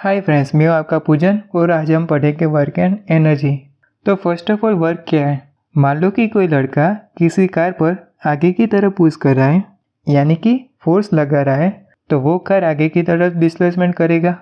Hi friends, मैं हूं आपका पूजन और आज हम पढ़ेंगे वर्क एंड एनर्जी। तो फर्स्ट ऑफ ऑल वर्क क्या है। मान लो कि कोई लड़का किसी कार पर आगे की तरफ पुश कर रहा है, यानी कि फोर्स लगा रहा है, तो वो कार आगे की तरफ डिस्प्लेसमेंट करेगा,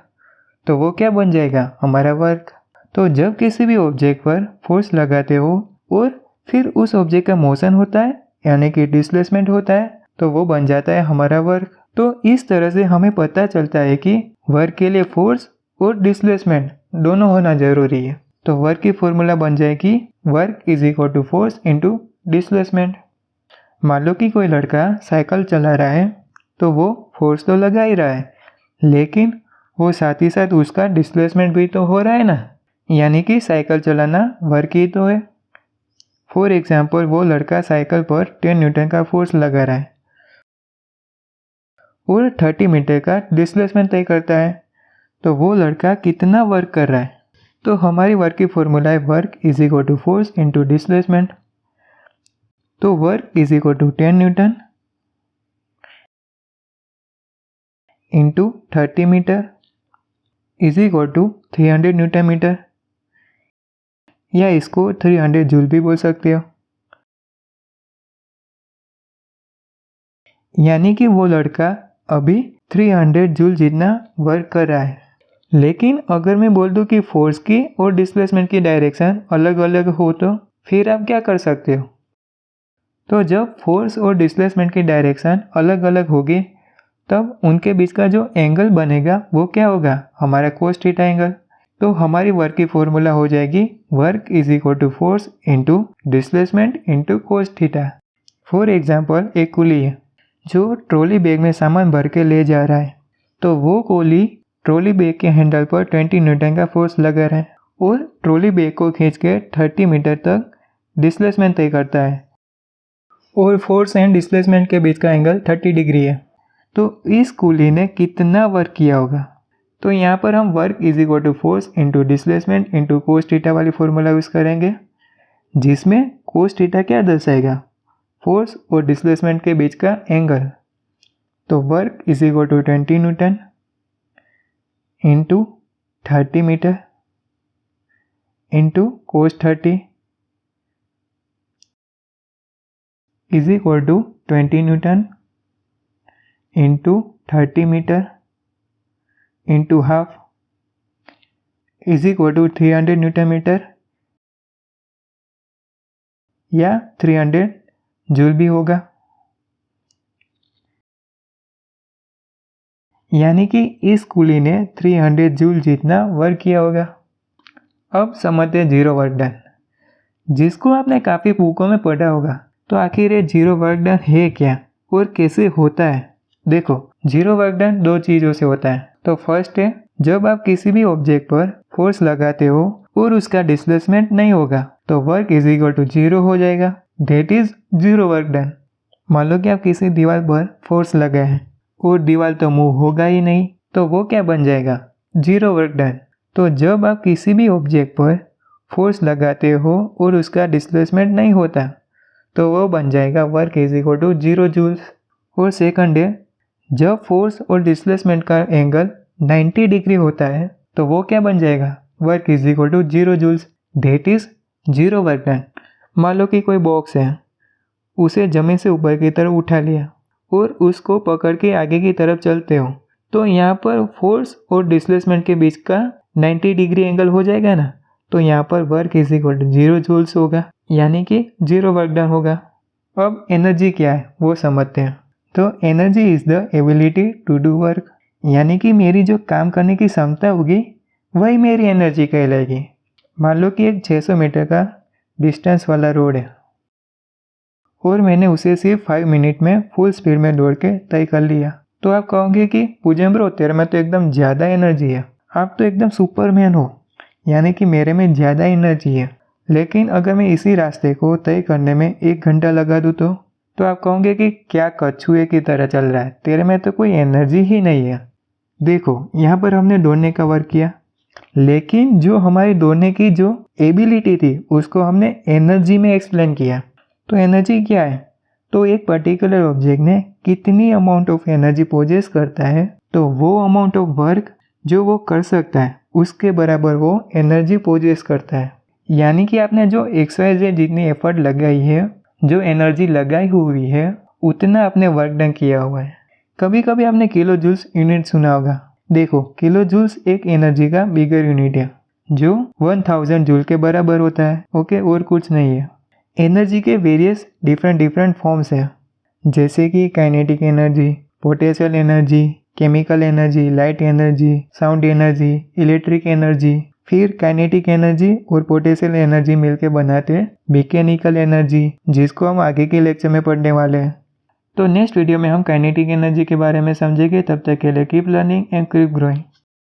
तो वो क्या बन जाएगा, हमारा वर्क। तो जब किसी भी ऑब्जेक्ट पर फोर्स लगाते हो और फिर उस ऑब्जेक्ट का मोशन होता है, यानी कि डिस्प्लेसमेंट होता है, तो वो बन जाता है हमारा वर्क। तो इस तरह से हमें पता चलता है कि वर्क के लिए फोर्स और डिस्प्लेसमेंट दोनों होना जरूरी है। तो वर्क की फॉर्मूला बन जाएगी work is equal to force into displacement. मान लो कि कोई लड़का साइकिल चला रहा है, तो वो फोर्स तो लगा ही रहा है, लेकिन वो साथ ही साथ उसका डिस्प्लेसमेंट भी तो हो रहा है ना, यानी कि साइकिल चलाना वर्क ही तो है। फॉर एग्जाम्पल, वो लड़का साइकिल पर 10 न्यूटन का फोर्स लगा रहा है और 30 मीटर का डिस्प्लेसमेंट तय करता है, तो वो लड़का कितना वर्क कर रहा है। तो हमारी वर्क की फॉर्मूला है work is equal to force into displacement. तो work is equal to 10 newton into 30 metre is equal to 300 newton metre, या इसको 300 जूल भी बोल सकते हो। यानी कि वो लड़का अभी 300 जूल जितना वर्क कर रहा है। लेकिन अगर मैं बोल दूं कि फोर्स की और डिस्प्लेसमेंट की डायरेक्शन अलग अलग हो, तो फिर आप क्या कर सकते हो। तो जब फोर्स और डिस्प्लेसमेंट की डायरेक्शन अलग अलग होगी, तब उनके बीच का जो एंगल बनेगा वो क्या होगा, हमारा कोस थीटा एंगल। तो हमारी वर्क की फॉर्मूला हो जाएगी work is equal to force into displacement into cos theta. For example, एक कुली है जो ट्रॉली बैग में सामान भर के ले जा रहा है, तो वो कुली ट्रॉली बैग के हैंडल पर 20 न्यूटन का फोर्स लगा रहा है और ट्रॉली बैग को खींच के 30 मीटर तक डिस्प्लेसमेंट तय करता है, और फोर्स एंड डिस्प्लेसमेंट के बीच का एंगल 30 डिग्री है। तो इस कुली ने कितना वर्क किया होगा। तो यहाँ पर हम work is equal to force into displacement into cos theta वाली फॉर्मूला यूज़ करेंगे, जिसमें कोस थीटा क्या दर्शाएगा, फोर्स और डिस्प्लेसमेंट के बीच का एंगल। तो work is equal to 20 newton into 30 metre into cos 30 is equal to 20 newton into 30 metre into half is equal to 300 newton metre, या 300 जूल भी होगा। यानी कि इस कुली ने 300 जूल जितना वर्क किया होगा। अब समझते हैं जीरो वर्क डन, जिसको आपने काफ़ी बुकों में पढ़ा होगा। तो आखिर ये जीरो वर्क डन है क्या और कैसे होता है। देखो, जीरो वर्क डन दो चीज़ों से होता है। तो फर्स्ट है, जब आप किसी भी ऑब्जेक्ट पर फोर्स लगाते हो और उसका डिस्प्लेसमेंट नहीं होगा, तो work is equal to zero हो जाएगा, that is zero work done. मान लो कि आप किसी दीवार पर फोर्स लगाए हैं और दीवार तो मूव होगा ही नहीं, तो वो क्या बन जाएगा, जीरो वर्क डन। तो जब आप किसी भी ऑब्जेक्ट पर फोर्स लगाते हो और उसका डिस्प्लेसमेंट नहीं होता, तो वो बन जाएगा work is equal to 0 joules. और सेकंड है, जब फोर्स और डिस्प्लेसमेंट का एंगल 90 डिग्री होता है, तो वो क्या बन जाएगा, work is equal to 0 joules, that is zero work done. मान लो कि कोई बॉक्स है, उसे जमीन से ऊपर की तरफ उठा लिया और उसको पकड़ के आगे की तरफ चलते हो, तो यहाँ पर फोर्स और डिस्प्लेसमेंट के बीच का 90 डिग्री एंगल हो जाएगा ना, तो यहाँ पर work is equal to 0 joules होगा, यानी कि जीरो वर्क डन होगा। अब एनर्जी क्या है वो समझते हैं। तो energy is the ability to do work, यानी कि मेरी जो काम करने की क्षमता होगी वही मेरी एनर्जी कहलाएगी। मान लो कि एक 600 मीटर का डिस्टेंस वाला रोड है और मैंने उसे सिर्फ 5 मिनट में फुल स्पीड में दौड़ के तय कर लिया, तो आप कहोगे कि पूजन ब्रो, तेरे में तो एकदम ज़्यादा एनर्जी है, आप तो एकदम सुपरमैन हो, यानी कि मेरे में ज़्यादा एनर्जी है। लेकिन अगर मैं इसी रास्ते को तय करने में 1 घंटा लगा दूँ, तो आप कहोगे कि क्या कछुए की तरह चल रहा है, तेरे में तो कोई एनर्जी ही नहीं है। देखो, यहाँ पर हमने दौड़ने का वर्क किया, लेकिन जो हमारी दौड़ने की जो एबिलिटी थी उसको हमने एनर्जी में एक्सप्लेन किया। तो एनर्जी क्या है, तो एक पर्टिकुलर ऑब्जेक्ट ने कितनी अमाउंट ऑफ एनर्जी पोजेस करता है, तो वो अमाउंट ऑफ वर्क जो वो कर सकता है उसके बराबर वो एनर्जी पोजेस करता है। यानी कि आपने जो XYZ जितनी एफर्ट लगाई है, जो एनर्जी लगाई हुई है, उतना आपने वर्क डन किया हुआ है। कभी कभी आपने किलो जूल्स यूनिट सुना होगा। देखो, किलो जूल्स एक एनर्जी का बिगर यूनिट है जो 1000 जूल के बराबर होता है। ओके, और कुछ नहीं है। एनर्जी के वेरियस डिफरेंट फॉर्म्स है, जैसे कि kinetic energy, potential energy, chemical energy, light energy, sound energy, electric energy. फिर काइनेटिक एनर्जी और पोटेंशियल एनर्जी मिलकर बनाते हैं मैकेनिकल एनर्जी, जिसको हम आगे के लेक्चर में पढ़ने वाले हैं। तो नेक्स्ट वीडियो में हम काइनेटिक एनर्जी के बारे में समझेंगे। तब तक के लिए keep learning and keep growing.